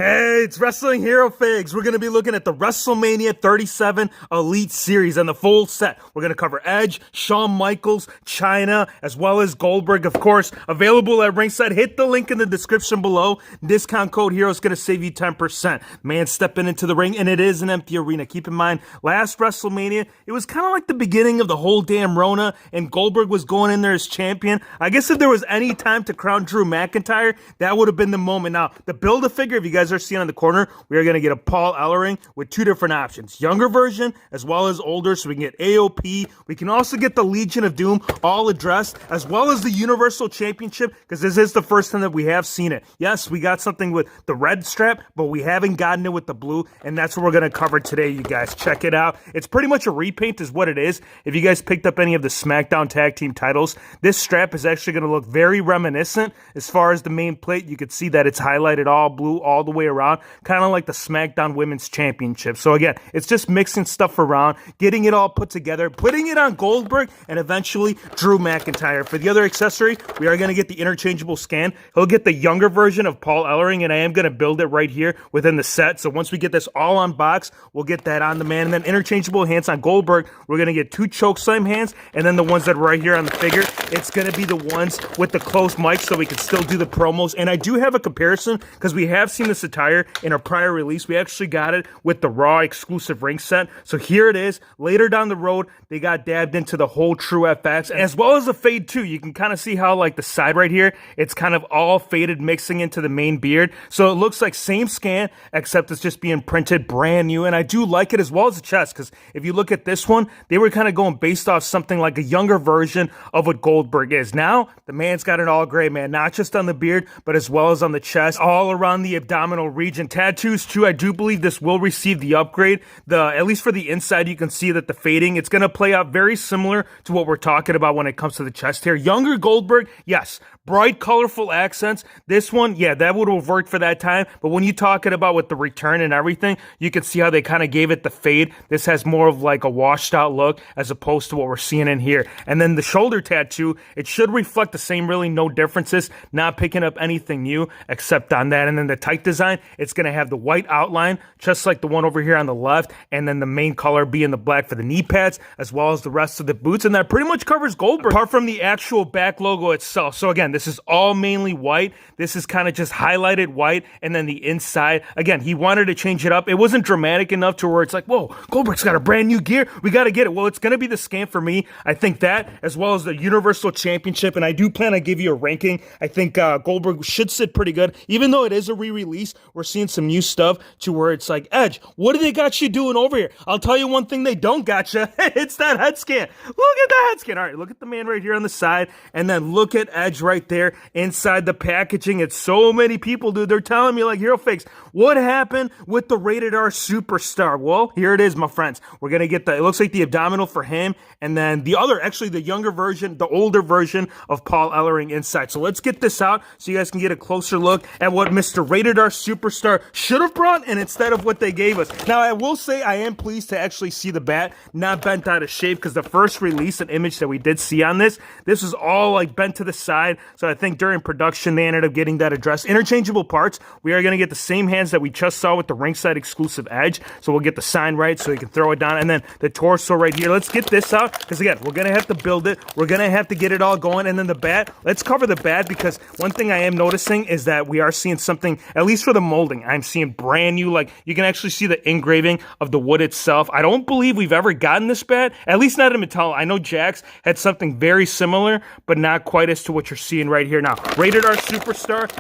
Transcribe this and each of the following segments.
Hey, it's Wrestling Hero Figs. We're going to be looking at the Wrestlemania 37 Elite Series and the full set. We're going to cover Edge, Shawn Michaels, Chyna, as well as Goldberg, of course, available at ringside. Hit the link in the description below. Discount code HERO is going to save you 10%. Man stepping into the ring, and it is an empty arena. Keep in mind, last WrestleMania, it was kind of like the beginning of the whole damn Rona, and Goldberg was going in there as champion. I guess if there was any time to crown Drew McIntyre, that would have been the moment. Now, the Build-A-Figure, if you guys are seeing on the corner, we are going to get a Paul Ellering with two different options. Younger version as well as older, so we can get AOP. We can also get the Legion of Doom all addressed, as well as the Universal Championship, because this is the first time that we have seen it. Yes, we got something with the red strap, but we haven't gotten it with the blue, and that's what we're going to cover today, you guys. Check it out. It's pretty much a repaint is what it is. If you guys picked up any of the SmackDown Tag Team titles, this strap is actually going to look very reminiscent as far as the main plate. You could see that it's highlighted all blue all the way around, kind of like the SmackDown Women's Championship. So again, it's just mixing stuff around, getting it all put together, putting it on Goldberg, and eventually Drew McIntyre. For the other accessory, we are going to get the interchangeable scan. He'll get the younger version of Paul Ellering, and I am going to build it right here within the set. So once we get this all on box, we'll get that on the man. And then interchangeable hands on Goldberg, we're going to get two chokeslam hands, and then the ones that are right here on the figure, it's going to be the ones with the close mic so we can still do the promos. And I do have a comparison because we have seen this attire in a prior release. We actually got it with the Raw exclusive ring set. So here it is. Later down the road, they got dabbed into the whole True FX, as well as the fade too. You can kind of see how like the side right here, it's kind of all faded mixing into the main beard. So it looks like same scan, except it's just being printed brand new. And I do like it, as well as the chest, because if you look at this one, they were kind of going based off something like a younger version of what Goldberg is. Now, the man's got it all gray, man. Not just on the beard, but as well as on the chest, all around the abdominal region. Tattoos too, I do believe this will receive the upgrade. At least for the inside, you can see that the fading, it's going to play out very similar to what we're talking about when it comes to the chest hair. Younger Goldberg, yes, bright, colorful accents. This one, yeah, that would have worked for that time. But when you're talking about with the return and everything, you can see how they kind of gave it the fade. This has more of like a washed out look as opposed to what we're seeing in here. And then the shoulder tattoo, it should reflect the same, really no differences, not picking up anything new except on that. And then the tight design, it's going to have the white outline, just like the one over here on the left, and then the main color being the black for the knee pads, as well as the rest of the boots. And that pretty much covers Goldberg, apart from the actual back logo itself. So again, this is all mainly white. This is kind of just highlighted white, and then the inside, again, he wanted to change it up. It wasn't dramatic enough to where it's like, whoa, Goldberg's got a brand new gear. We got to get it. Well, it's going to be the scan for me. I think that, as well as the Universal Championship, and I do plan to give you a ranking. I think Goldberg should sit pretty good. Even though it is a re-release, we're seeing some new stuff to where it's like, Edge, what do they got you doing over here? I'll tell you one thing they don't got you. It's that head scan. Look at that head scan. All right, look at the man right here on the side, and then look at Edge right there inside the packaging. It's so many people, dude. They're telling me like, Hero Fakes, what happened with the Rated R Superstar? Well, here it is, my friends. We're going to get it looks like the abdominal for him, and then the other, actually the younger version, the older version of Paul Ellering inside. So let's get this out so you guys can get a closer look at what Mr. Rated R Superstar should have brought, and instead of what they gave us. Now, I will say I am pleased to actually see the bat not bent out of shape, because the first release and image that we did see on this was all like bent to the side. So I think during production, they ended up getting that addressed. Interchangeable parts. We are going to get the same hands that we just saw with the ringside exclusive Edge. So we'll get the sign right so you can throw it down. And then the torso right here. Let's get this out, because again, we're going to have to build it. We're going to have to get it all going. And then the bat, let's cover the bat, because one thing I am noticing is that we are seeing something, at least for the molding, I'm seeing brand new, like you can actually see the engraving of the wood itself. I don't believe we've ever gotten this bat, at least not in metal. I know Jax had something very similar, but not quite as to what you're seeing right here now. Rated R Superstar,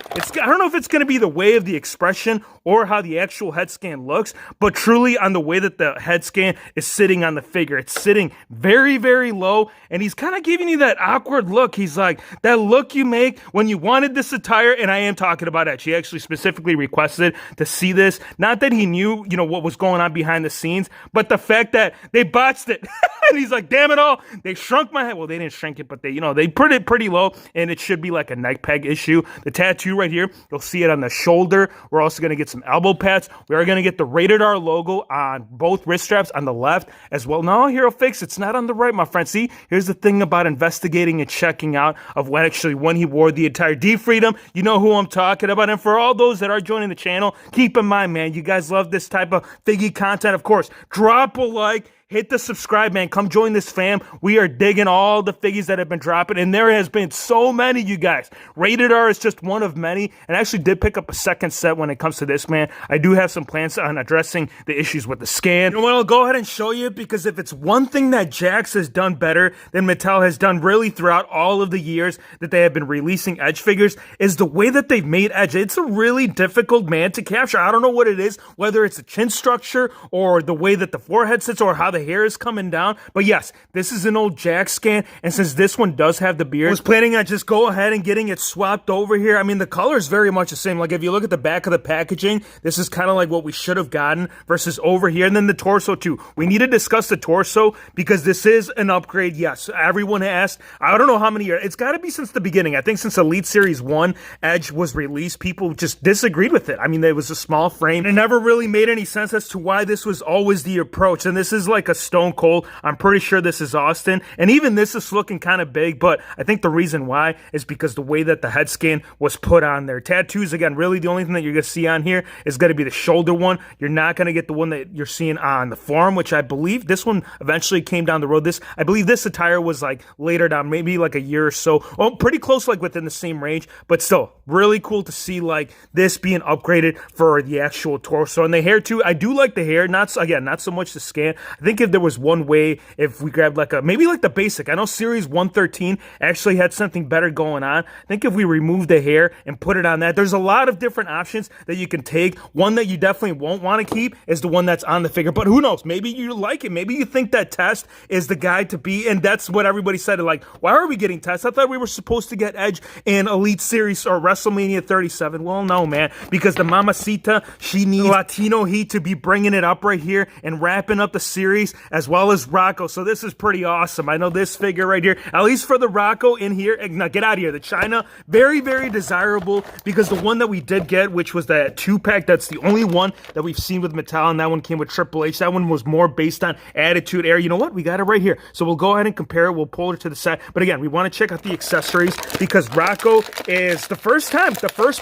I don't know if it's going to be the way of the expression or how the actual head scan looks, but truly on the way that the head scan is sitting on the figure. It's sitting very, very low, and he's kind of giving you that awkward look. He's like, that look you make when you wanted this attire, and I am talking about Edge. He actually specifically requested to see this. Not that he knew, what was going on behind the scenes, but the fact that they botched it. And he's like, damn it all, they shrunk my head. Well, they didn't shrink it, but they put it pretty low, and it should should be like a neck peg issue. The tattoo right here, you'll see it on the shoulder. We're also going to get some elbow pads. We are going to get the Rated R logo on both wrist straps on the left as well. No, Hero Fix, it's not on the right, my friend. See, here's the thing about investigating and checking out of when he wore the entire D-Freedom. You know who I'm talking about. And for all those that are joining the channel, keep in mind, man, you guys love this type of figgy content. Of course, drop a like. Hit the subscribe, man. Come join this fam. We are digging all the figures that have been dropping, and there has been so many, you guys. Rated R is just one of many, and I actually did pick up a second set when it comes to this, man. I do have some plans on addressing the issues with the scan. You know what? I'll go ahead and show you, because if it's one thing that Jakks has done better than Mattel has done really throughout all of the years that they have been releasing Edge figures, is the way that they've made Edge. It's a really difficult man to capture. I don't know what it is, whether it's the chin structure or the way that the forehead sits or how the hair is coming down. But yes, this is an old Jakks scan, and since this one does have the beard, I was planning on just go ahead and getting it swapped over here. I mean, the color is very much the same. Like, if you look at the back of the packaging, this is kind of like what we should have gotten versus over here. And then the torso too. We need to discuss the torso because this is an upgrade. Yes, everyone asked. I don't know how many years. It's got to be since the beginning. I think since Elite Series 1 Edge was released, people just disagreed with it. I mean, it was a small frame. It never really made any sense as to why this was always the approach. And this is like a Stone Cold. I'm pretty sure this is Austin. And even this is looking kind of big, but I think the reason why is because the way that the head scan was put on there. Tattoos, again, really the only thing that you're going to see on here is going to be the shoulder one. You're not going to get the one that you're seeing on the forearm, which I believe this one eventually came down the road. I believe this attire was like later down, maybe like a year or so. Well, pretty close, like within the same range, but still really cool to see like this being upgraded for the actual torso. And the hair too, I do like the hair, not so much the scan. I think if there was one way, if we grabbed like maybe like the basic, I know Series 113 actually had something better going on. I think if we remove the hair and put it on that, there's a lot of different options that you can take. One that you definitely won't want to keep is the one that's on the figure, but who knows, maybe you like it. Maybe you think that Test is the guy to be, and that's what everybody said. Like, why are we getting Test? I thought we were supposed to get Edge in Elite Series or WrestleMania 37. Well, no, man, because the Mamacita, she needs Latino heat to be bringing it up right here and wrapping up the series, as well as Rocco. So this is pretty awesome. I know this figure right here, at least for the Rocco in here. Now get out of here. The Chyna, very, very desirable, because the one that we did get, which was that 2-pack, that's the only one that we've seen with Mattel, and that one came with Triple H. That one was more based on Attitude Era. You know what? We got it right here. So we'll go ahead and compare it. We'll pull it to the side. But again, we want to check out the accessories because Rocco is the first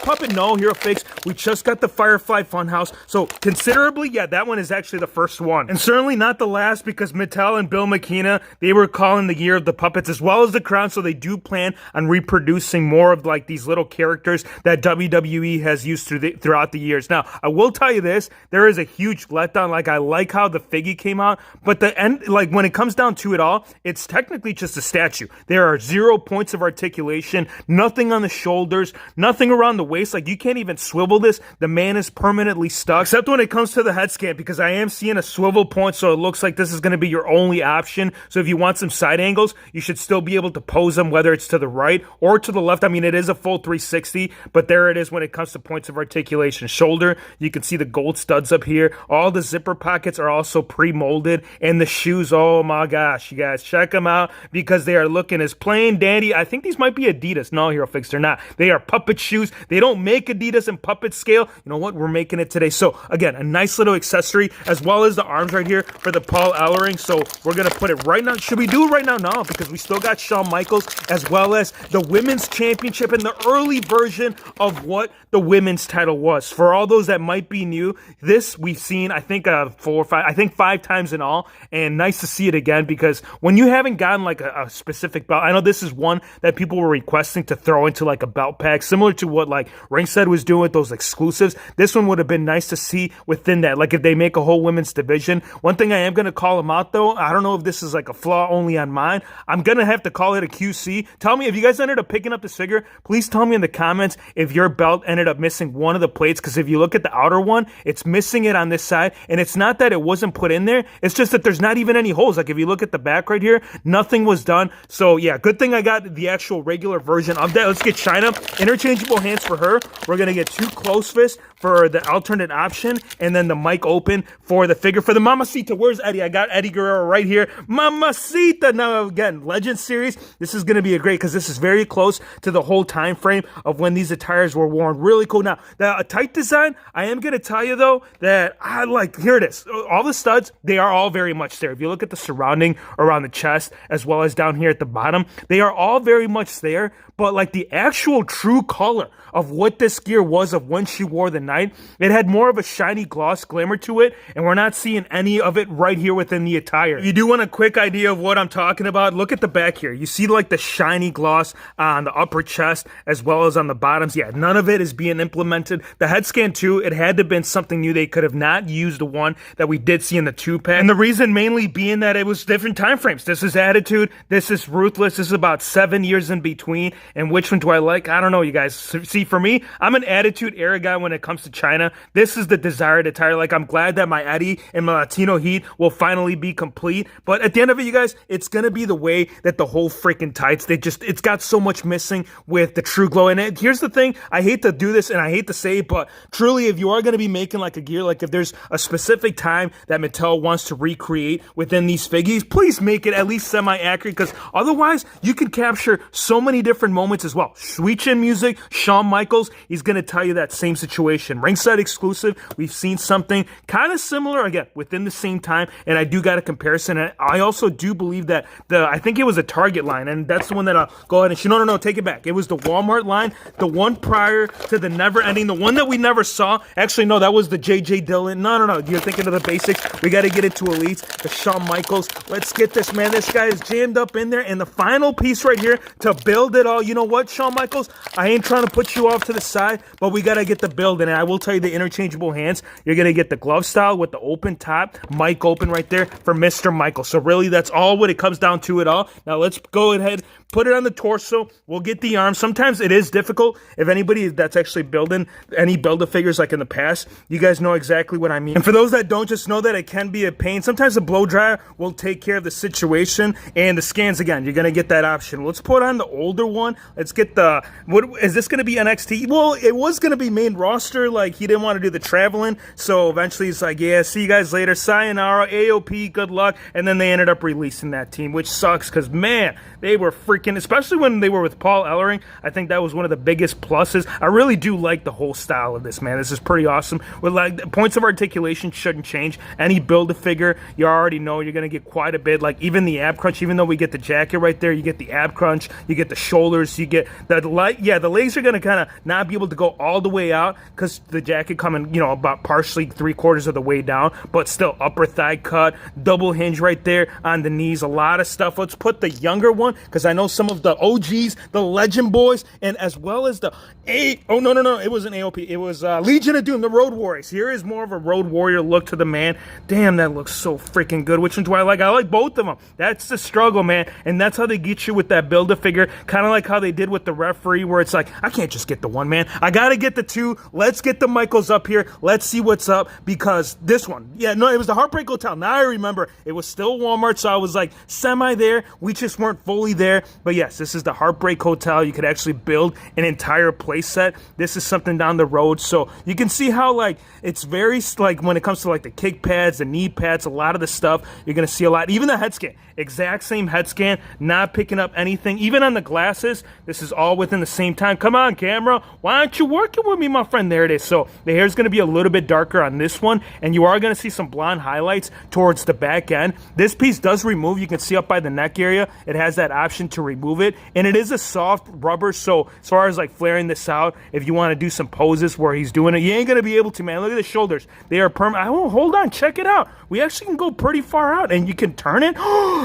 puppet. No, Hero Fix. We just got the Firefly Funhouse. So considerably, yeah, that one is actually the first one. And certainly not the last, because Mattel and Bill McKenna, they were calling the year of the puppets as well as the crown. So they do plan on reproducing more of like these little characters that WWE has used throughout the years. Now, I will tell you this, there is a huge letdown. Like, I like how the figgy came out, but the end, like when it comes down to it all, it's technically just a statue. There are 0 points of articulation, nothing on the shoulders, nothing around the waist. Like, you can't even swivel this. The man is permanently stuck, except when it comes to the head scan, because I am seeing a swivel point, so it looks like this is going to be your only option. So if you want some side angles, you should still be able to pose them, whether it's to the right or to the left. I mean, it is a full 360, but there it is when it comes to points of articulation. Shoulder, you can see the gold studs up here. All the zipper pockets are also pre-molded, and the shoes, oh my gosh, you guys, check them out, because they are looking as plain dandy. I think these might be Adidas. No, Hero Fix, they're not. They are puppet shoes. They don't make Adidas in puppet scale. You know what? We're making it today. So again, a nice little accessory, as well as the arms right here for the Paul Ellering. So we're going to put it right now. Should we do it right now? No, because we still got Shawn Michaels, as well as the Women's Championship and the early version of what the women's title was. For all those that might be new, this we've seen, I think, 5 times in all, and nice to see it again, because when you haven't gotten like a specific belt, I know this is one that people were requesting to throw into like a belt pack, similar to what like Ringside was doing with those exclusives. This one would have been nice to see within that, like if they make a whole women's division. One thing I am going to call them out though, I don't know if this is like a flaw only on mine, I'm going to have to call it a QC. Tell me if you guys ended up picking up this figure, please tell me in the comments if your belt ended up missing one of the plates, because if you look at the outer one, it's missing it on this side, and it's not that it wasn't put in there, it's just that there's not even any holes. Like if you look at the back right here, nothing was done. So yeah, good thing I got the actual regular version of that. Let's get Chyna. Interchangeable hands for her. We're going to get 2 close fists for the alternate option, and then the mic open for the figure for the Mamacita. Where's Eddie? I got Eddie Guerrero right here. Mamacita. Now again, Legend Series. This is going to be a great, because this is very close to the whole time frame of when these attires were worn. Really cool. Now, the tight design, I am going to tell you though that I like, here it is. All the studs, they are all very much there. If you look at the surrounding around the chest, as well as down here at the bottom, they are all very much there. But like the actual true color of what this gear was of when she wore the night, it had more of a shiny gloss glamour to it, and we're not seeing any of it right here within the attire. If you do want a quick idea of what I'm talking about, look at the back here. You see like the shiny gloss on the upper chest as well as on the bottoms. Yeah, none of it is being implemented. The head scan too, it had to have been something new. They could have not used the one that we did see in the 2-pack. And the reason mainly being that it was different time frames. This is Attitude, this is Ruthless, this is about 7 years in between. And which one do I like? I don't know, you guys. See, for me, I'm an Attitude era guy when it comes to Chyna. This is the desired attire. Like, I'm glad that my Eddie and my Latino heat will finally be complete. But at the end of it, you guys, it's going to be the way that the whole freaking tights, it's got so much missing with the True Glow. And here's the thing, I hate to do this and I hate to say it, but truly, if you are going to be making like a gear, like if there's a specific time that Mattel wants to recreate within these figures, please make it at least semi-accurate, because otherwise, you can capture so many different moments as well. Sweet Chin Music, Shawn Michaels, he's going to tell you that same situation. Ringside exclusive, we've seen something kind of similar, again, within the same time, and I do got a comparison. And I also do believe that I think it was a Target line, and that's the one that I'll go ahead and no, take it back. It was the Walmart line, the one prior to the Never Ending, the one that we never saw. Actually, no, that was the J.J. Dillon. No, you're thinking of the basics. We got to get into Elites, the Shawn Michaels. Let's get this, man. This guy is jammed up in there, and the final piece right here to build it all. You know what, Shawn Michaels? I ain't trying to put you off to the side, but we got to get the build in. And I will tell you, the interchangeable hands, you're going to get the glove style with the open top, mic open right there for Mr. Michael. So really, that's all what it comes down to it all. Now let's go ahead, put it on the torso. We'll get the arms. Sometimes it is difficult. If anybody that's actually building any Build-A-Figures like in the past, you guys know exactly what I mean. And for those that don't, just know that it can be a pain. Sometimes the blow dryer will take care of the situation, and the scans, again, you're going to get that option. Let's put on the older one. Let's get the, what is this going to be, NXT? Well, it was going to be main roster. Like, he didn't want to do the traveling, so eventually he's like, yeah, see you guys later, sayonara, AOP, good luck. And then they ended up releasing that team, which sucks, because man, they were freaking, especially when they were with Paul Ellering, I think that was one of the biggest pluses. I really do like the whole style of this, man. This is pretty awesome. With like, points of articulation shouldn't change. Any Build-A-Figure, you already know you're going to get quite a bit. Like, even the ab crunch, even though we get the jacket right there, you get the ab crunch, you get the shoulders, you get the light. Yeah, the legs are going to kind of not be able to go all the way out, because the jacket coming, you know, about partially 3/4 of the way down, but still upper thigh cut, double hinge right there on the knees, a lot of stuff. Let's put the younger one, because I know some of the OGs, the Legend Boys, and as well as the it wasn't AOP, it was Legion of Doom, the Road Warriors. Here is more of a Road Warrior look to the man. Damn, that looks so freaking good. Which one do I like? I like both of them. That's the struggle, man, and that's how they get you with that Build-A-Figure, kind of like how they did with the referee, where it's like, I can't just get the one, man. I gotta get the two. Let's get the Michaels up here. Let's see what's up, because this one, yeah, no, it was the Heartbreak Hotel. Now I remember, it was still Walmart, so I was like semi there. We just weren't fully there. But yes, this is the Heartbreak Hotel. You could actually build an entire place set. This is something down the road, so you can see how, like, it's very, like, when it comes to like the kick pads, the knee pads, a lot of the stuff, you're gonna see a lot. Even the head scan, exact same head scan, not picking up anything. Even on the glasses, this is all within the same time. Come on, camera, why aren't you working with me, my friend? There it is. So the hair is going to be a little bit darker on this one, and you are going to see some blonde highlights towards the back end. This piece does remove. You can see up by the neck area, it has that option to remove it, and it is a soft rubber, so as far as like flaring this out, if you want to do some poses where he's doing it, you ain't going to be able to, man. Look at the shoulders. They are permanent. Oh, hold on, check it out. We actually can go pretty far out, and you can turn it.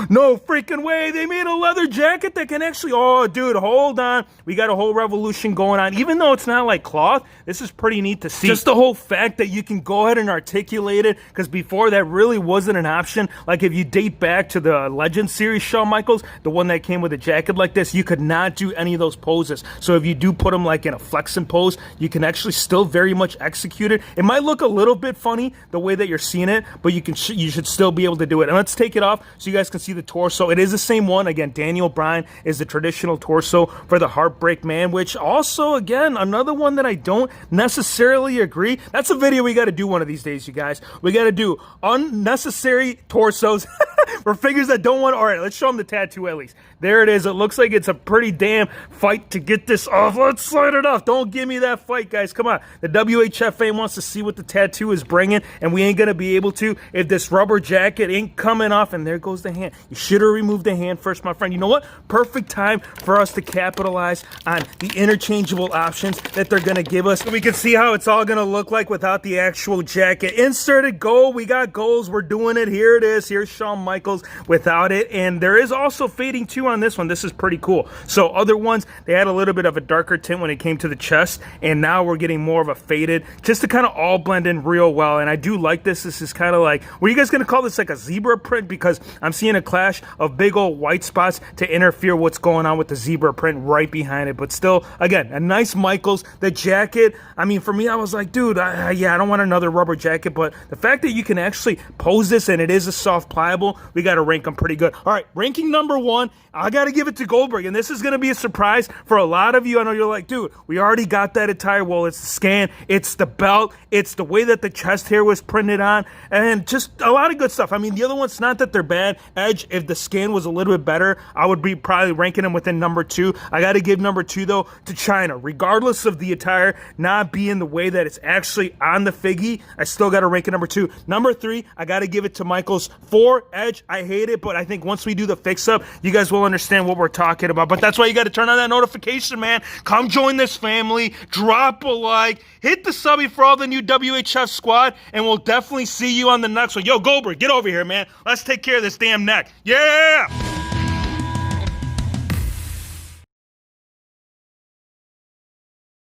No freaking way. They made a leather jacket that can actually, oh, dude, hold on. We got a whole revolution going on. Even though it's not like cloth, this is pretty neat to see. Just the whole fact that you can go ahead and articulate it, because before that really wasn't an option. Like, if you date back to the Legend series Shawn Michaels, the one that came with a jacket like this, you could not do any of those poses. So if you do put them like like in a flexing pose, you can actually still very much execute it. It might look a little bit funny the way that you're seeing it, but you should still be able to do it. And let's take it off so you guys can see the torso. It is the same one. Again, Daniel Bryan is the traditional torso for the Heartbreak Man, which also, again, another one that I don't necessarily agree. That's a video we got to do one of these days, you guys. We got to do unnecessary torsos for figures that don't want. All right, let's show them the tattoo at least. There it is. It looks like it's a pretty damn fight to get this off. Let's slide it off. Don't give me that fight, guys. Come on. The WHFA wants to see what the tattoo is bringing, and we ain't going to be able to if this rubber jacket ain't coming off. And there goes the hand. You should have removed the hand first, my friend. You know what? Perfect time for us to capitalize on the interchangeable options that they're going to give us. So we can see how it's all going to look like without the actual jacket. Inserted goal. We got goals. We're doing it. Here it is. Here's Shawn Michaels without it. And there is also fading too on this one. This is pretty cool. So other ones, they had a little bit of a darker tint when it came to the chest, and now we're getting more of a faded, just to kind of all blend in real well. And I do like this. This is kind of like, what are you guys going to call this, like a zebra print? Because I'm seeing a clash of big old white spots to interfere what's going on with the zebra print right behind it. But still, again, a nice Michaels. The jacket, I mean, for me, I was like, dude, I don't want another rubber jacket. But the fact that you can actually pose this and it is a soft pliable, we got to rank them pretty good. All right, ranking number one, I got to give it to Goldberg. And this is going to be a surprise for a lot of you. I know you're like, dude, we already got that attire. Well, it's the scan, it's the belt, it's the way that the chest hair was printed on, and just a lot of good stuff. I mean, the other ones, not that they're bad. Edge, if the scan was a little bit better, I would be probably ranking them within number two. I got to give number two, though, to Chyna. Regardless of the attire not being the way that it's actually on the figgy, I still got to rank it number two. Number three, I got to give it to Michaels. Four, Edge, I hate it, but I think once we do the fix-up, you guys will understand what we're talking about. But that's why you got to turn on that notification, man. Come join this family. Drop a like. Hit the subby for all the new WHF squad, and we'll definitely see you on the next one. Yo, Goldberg, get over here, man. Let's take care of this damn neck. Yeah!